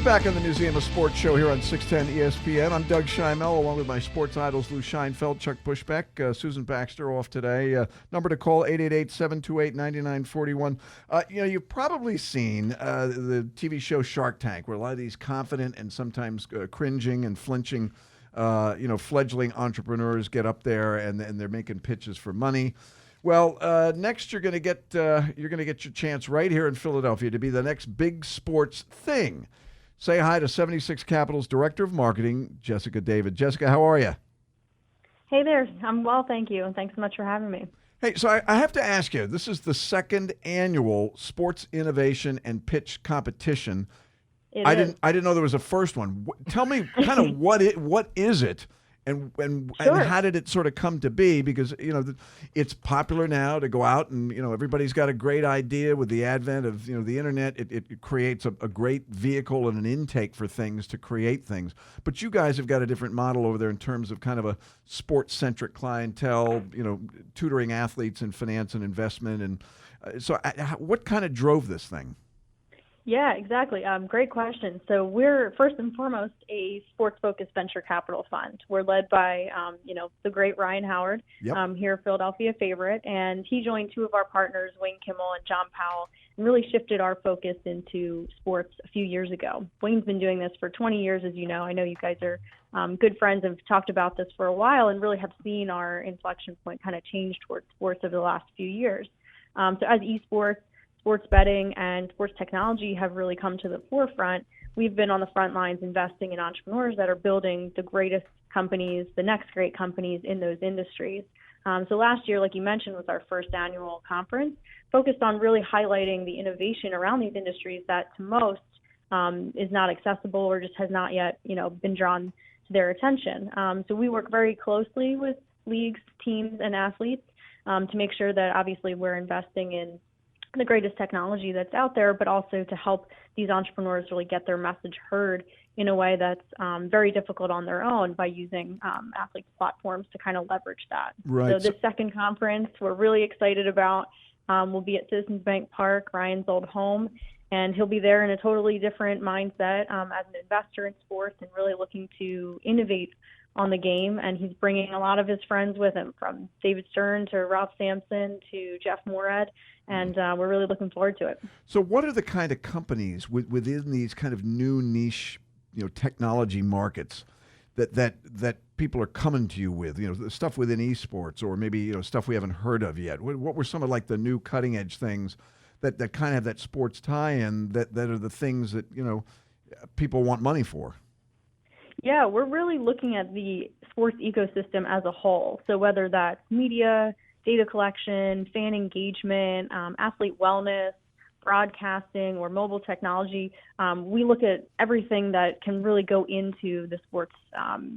back on the Museum of Sports show here on 610 ESPN. I'm Doug Scheimel, along with my sports idols Lou Scheinfeld, Chuck Bushbeck, Susan Baxter off today. Number to call, 888-728-9941. You've probably seen the TV show Shark Tank, where a lot of these confident and sometimes cringing and flinching fledgling entrepreneurs get up there and they're making pitches for money. Well, next you're going to get your chance right here in Philadelphia to be the next big sports thing. Say hi to 76 Capital's Director of Marketing, Jessica David. Jessica, how are you? Hey there. I'm well, thank you, and thanks so much for having me. Hey, so I have to ask you, this is the second annual Sports Innovation and Pitch Competition. I didn't know there was a first one. Tell me kind of what is it? And Sure. how did it sort of come to be? Because, it's popular now to go out and, everybody's got a great idea with the advent of, the internet. It creates a great vehicle and an intake for things to create things. But you guys have got a different model over there in terms of kind of a sports-centric clientele, tutoring athletes in finance and investment. And so what kind of drove this thing? Yeah, exactly. Great question. So we're first and foremost a sports-focused venture capital fund. We're led by, the great Ryan Howard, Yep. here, Philadelphia favorite, and he joined two of our partners, Wayne Kimmel and John Powell, and really shifted our focus into sports a few years ago. Wayne's been doing this for 20 years, as you know. I know you guys are good friends and have talked about this for a while and really have seen our inflection point kind of change towards sports over the last few years. So as esports, sports betting and sports technology have really come to the forefront, we've been on the front lines investing in entrepreneurs that are building the greatest companies, the next great companies in those industries. So last year, like you mentioned, was our first annual conference, focused on really highlighting the innovation around these industries that to most is not accessible or just has not yet, been drawn to their attention. So we work very closely with leagues, teams, and athletes to make sure that obviously we're investing in the greatest technology that's out there, but also to help these entrepreneurs really get their message heard in a way that's very difficult on their own by using athletes' platforms to kind of leverage that. Right. So this second conference we're really excited about. We'll be at Citizens Bank Park, Ryan's old home, and he'll be there in a totally different mindset as an investor in sports and really looking to innovate on the game, and he's bringing a lot of his friends with him, from David Stern to Ralph Sampson to Jeff Morad, and we're really looking forward to it. So what are the kind of companies within these kind of new niche, technology markets that people are coming to you with, the stuff within esports or maybe, stuff we haven't heard of yet? What were some of like the new cutting edge things that kind of have that sports tie-in that are the things that, people want money for? Yeah, we're really looking at the sports ecosystem as a whole. So whether that's media, data collection, fan engagement, athlete wellness, broadcasting, or mobile technology, we look at everything that can really go into the sports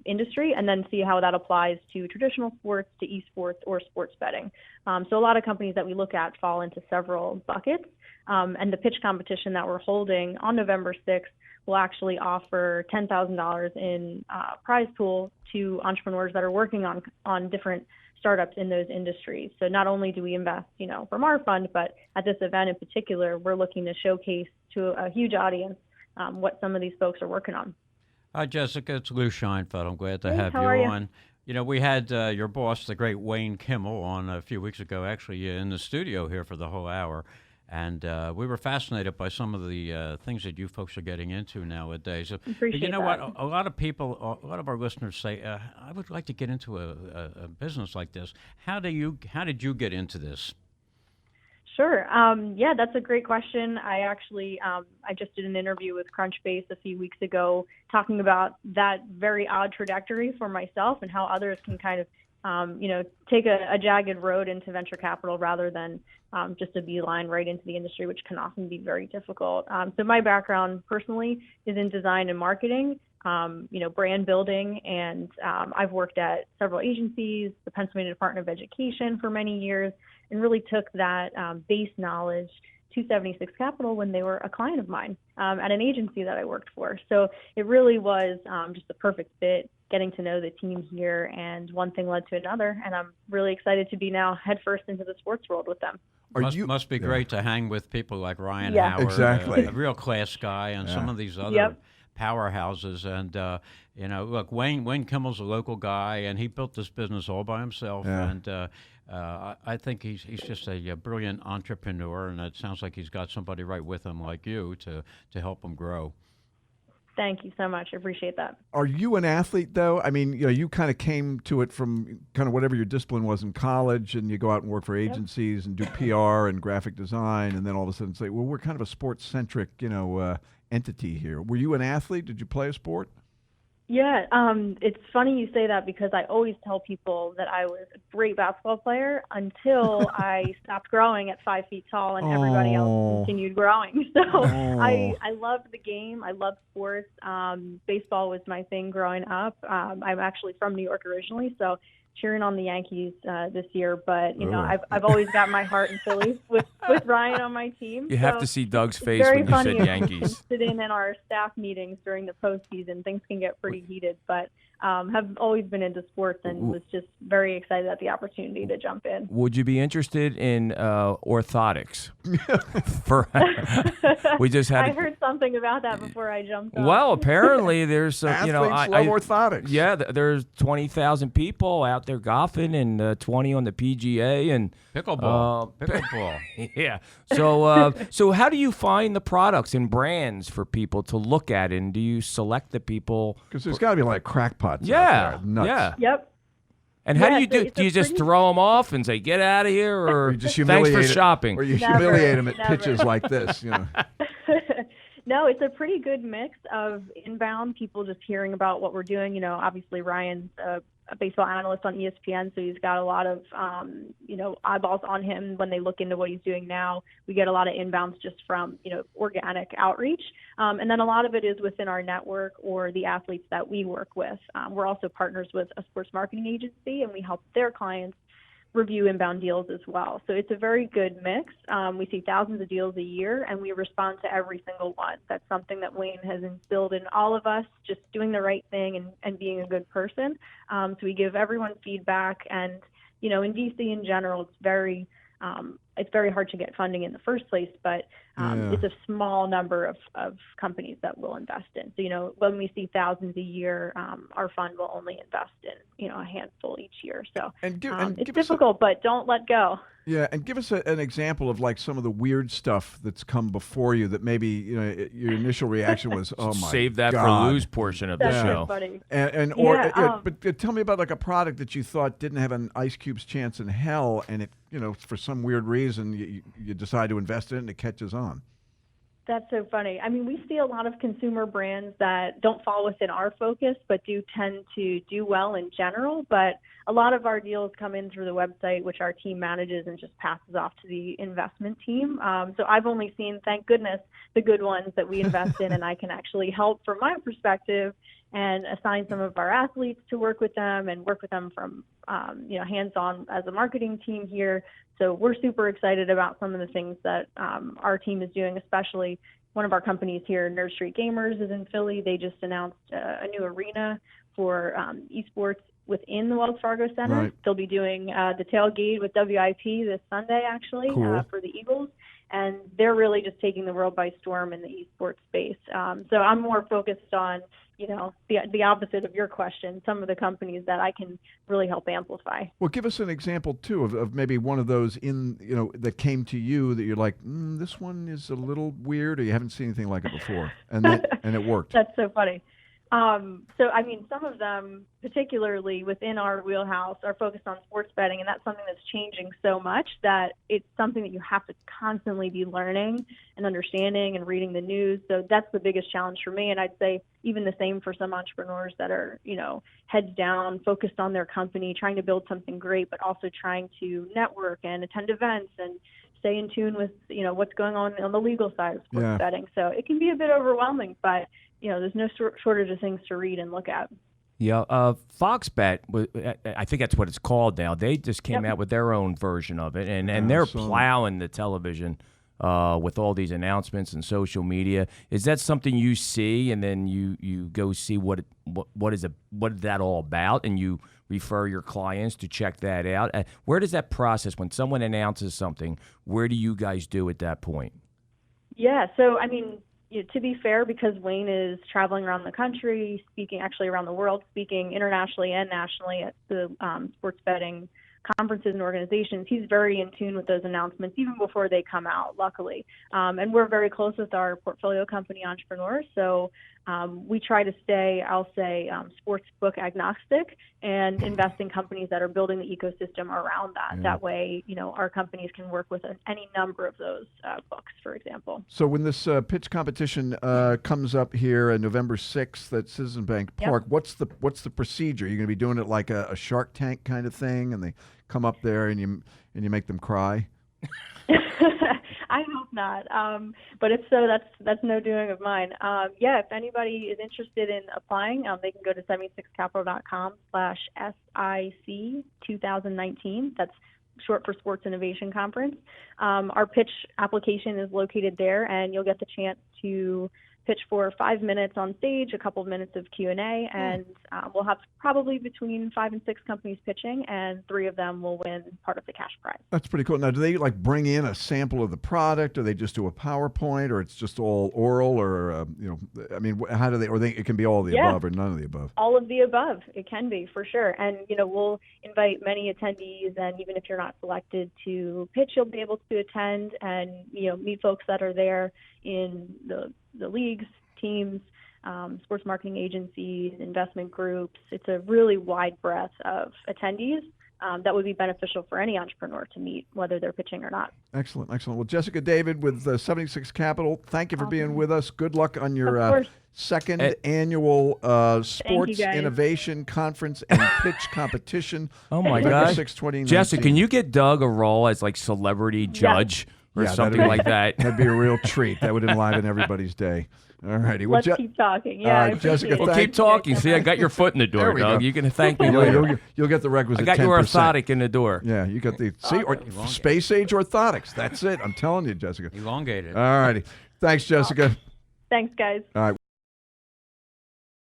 industry and then see how that applies to traditional sports, to esports, or sports betting. So a lot of companies that we look at fall into several buckets. And the pitch competition that we're holding on November 6th will actually offer $10,000 in prize pool to entrepreneurs that are working on different startups in those industries. So not only do we invest, from our fund, but at this event in particular, we're looking to showcase to a huge audience what some of these folks are working on. Hi, Jessica. It's Lou Scheinfeld. I'm glad to Hey, have how you are you? on. We had your boss, the great Wayne Kimmel, on a few weeks ago, actually in the studio here for the whole hour. And we were fascinated by some of the things that you folks are getting into nowadays. Appreciate but you know that. what? A lot of people, a lot of our listeners say, I would like to get into a business like this. How did you get into this? Sure. Yeah, that's a great question. I actually, I just did an interview with Crunchbase a few weeks ago talking about that very odd trajectory for myself and how others can kind of, take a jagged road into venture capital rather than just a beeline right into the industry, which can often be very difficult. So my background personally is in design and marketing, brand building, and I've worked at several agencies, the Pennsylvania Department of Education for many years, and really took that base knowledge to 76 Capital when they were a client of mine at an agency that I worked for. So it really was just the perfect fit, getting to know the team here, and one thing led to another, and I'm really excited to be now headfirst into the sports world with them. Must be great to hang with people like Ryan Yeah. Howard, Exactly. a real class guy, and some of these other Yep. powerhouses. And look, Wayne Kimmel's a local guy, and he built this business all by himself. Yeah. And I think he's just a brilliant entrepreneur, and it sounds like he's got somebody right with him like you to help him grow. Thank you so much. I appreciate that. Are you an athlete, though? I mean, you kind of came to it from kind of whatever your discipline was in college, and you go out and work for agencies and do PR and graphic design, and then all of a sudden say, well, we're kind of a sports-centric, entity here. Were you an athlete? Did you play a sport? Yeah, it's funny you say that because I always tell people that I was a great basketball player until I stopped growing at 5 feet tall and everybody else continued growing. So I loved the game. I loved sports. Baseball was my thing growing up. I'm actually from New York originally, so cheering on the Yankees this year. But I've always got my heart in Philly with Ryan on my team. You have to see Doug's face very when you funny said Yankees. Sit in our staff meetings during the postseason. Things can get pretty heated, but have always been into sports and was just very excited at the opportunity to jump in. Would you be interested in orthotics? We just had. I heard something about that before I jumped on. Well, apparently there's Athletes love orthotics. Yeah, there's 20,000 people out there golfing and 20 on the PGA and Pickleball. Yeah. So how do you find the products and brands for people to look at, and do you select the people? Because there's got to be like crackpots. Yeah. Out there. Nuts. Yeah. Yep. And how do you do? Do you just throw them off and say, "Get out of here," or you just "Thanks humiliate for it- shopping"? Or you Never, humiliate them at never. pitches like this. No, it's a pretty good mix of inbound people just hearing about what we're doing. Obviously Ryan's a baseball analyst on ESPN, so he's got a lot of, eyeballs on him when they look into what he's doing now. We get a lot of inbounds just from, organic outreach. And then a lot of it is within our network or the athletes that we work with. We're also partners with a sports marketing agency, and we help their clients review inbound deals as well. So it's a very good mix. We see thousands of deals a year, and we respond to every single one. That's something that Wayne has instilled in all of us, just doing the right thing and being a good person. So we give everyone feedback. And, in DC in general, it's very hard to get funding in the first place, but it's a small number of companies that will invest in. So, when we see thousands a year, our fund will only invest in, a handful each year. So it's difficult, but don't let go. Yeah, and give us an example of like some of the weird stuff that's come before you that maybe your initial reaction was, "Oh my Save that God." for Lou's portion of the That's show. funny. But tell me about like a product that you thought didn't have an ice cube's chance in hell, and it for some weird reason you decide to invest in it and it catches on. That's so funny. I mean, we see a lot of consumer brands that don't fall within our focus, but do tend to do well in general. But a lot of our deals come in through the website, which our team manages and just passes off to the investment team. So I've only seen, thank goodness, the good ones that we invest in, and I can actually help from my perspective and assign some of our athletes to work with them and work with them from, hands-on as a marketing team here. So we're super excited about some of the things that our team is doing, especially one of our companies here, Nerd Street Gamers, is in Philly. They just announced a new arena for esports within the Wells Fargo Center. Right. They'll be doing the tailgate with WIP this Sunday, actually, Cool. for the Eagles. And they're really just taking the world by storm in the esports space. So I'm more focused on, the opposite of your question, some of the companies that I can really help amplify. Well, give us an example too of maybe one of those that came to you that you're like, this one is a little weird, or you haven't seen anything like it before, and it worked. That's so funny. So, I mean, some of them, particularly within our wheelhouse, are focused on sports betting, and that's something that's changing so much that it's something that you have to constantly be learning and understanding and reading the news. So that's the biggest challenge for me, and I'd say even the same for some entrepreneurs that are, heads down, focused on their company, trying to build something great, but also trying to network and attend events and stay in tune with, what's going on the legal side of sports betting. So it can be a bit overwhelming, but there's no shortage of things to read and look at. Yeah, Fox Bet, I think that's what it's called now. They just came out with their own version of it, and they're plowing the television with all these announcements and social media. Is that something you see, and then you go see what is that all about, and you refer your clients to check that out? Where does that process, when someone announces something, where do you guys do at that point? Yeah, so I mean, to be fair, because Wayne is traveling around the country, speaking actually around the world, speaking internationally and nationally at the sports betting conferences and organizations, he's very in tune with those announcements even before they come out, luckily. And we're very close with our portfolio company entrepreneurs. So we try to stay, I'll say, sports book agnostic and invest in companies that are building the ecosystem around that. That way, our companies can work with any number of those books, for example. So when this pitch competition comes up here on November 6th at Citizen Bank Park, what's the procedure? You're going to be doing it like a Shark Tank kind of thing, and they come up there and you make them cry? I hope not. But if so, that's no doing of mine. If anybody is interested in applying, they can go to 76capital.com/SIC 2019. That's short for Sports Innovation Conference. Our pitch application is located there, and you'll get the chance to pitch for 5 minutes on stage, a couple of minutes of Q&A, and we'll have probably between 5 and 6 companies pitching, and 3 of them will win part of the cash prize. That's pretty cool. Now, do they bring in a sample of the product, or they just do a PowerPoint, or it's just all oral, or how do they? Or it can be all of the above, or none of the above. All of the above. It can be, for sure. And we'll invite many attendees, and even if you're not selected to pitch, you'll be able to attend and meet folks that are there in the leagues, teams, sports marketing agencies, investment groups. It's a really wide breadth of attendees that would be beneficial for any entrepreneur to meet, whether they're pitching or not. Excellent, excellent. Well, Jessica David with 76 Capital, thank you for being with us. Good luck on your second annual Sports Innovation Conference and Pitch Competition. Oh, my November God. 6, 2019. Jessica, can you get Doug a role as celebrity judge? Or something like that. That'd be a real treat. That would enliven everybody's day. All righty. Well, let's keep talking. Yeah, Jessica, well, keep talking. See, I got your foot in the door, Doug. You can thank me later. You'll get the requisite 10%. I got your orthotic in the door. Yeah, you got the space age orthotics. That's it. I'm telling you, Jessica. Elongated. All righty. Thanks, Jessica. Thanks, guys. All right.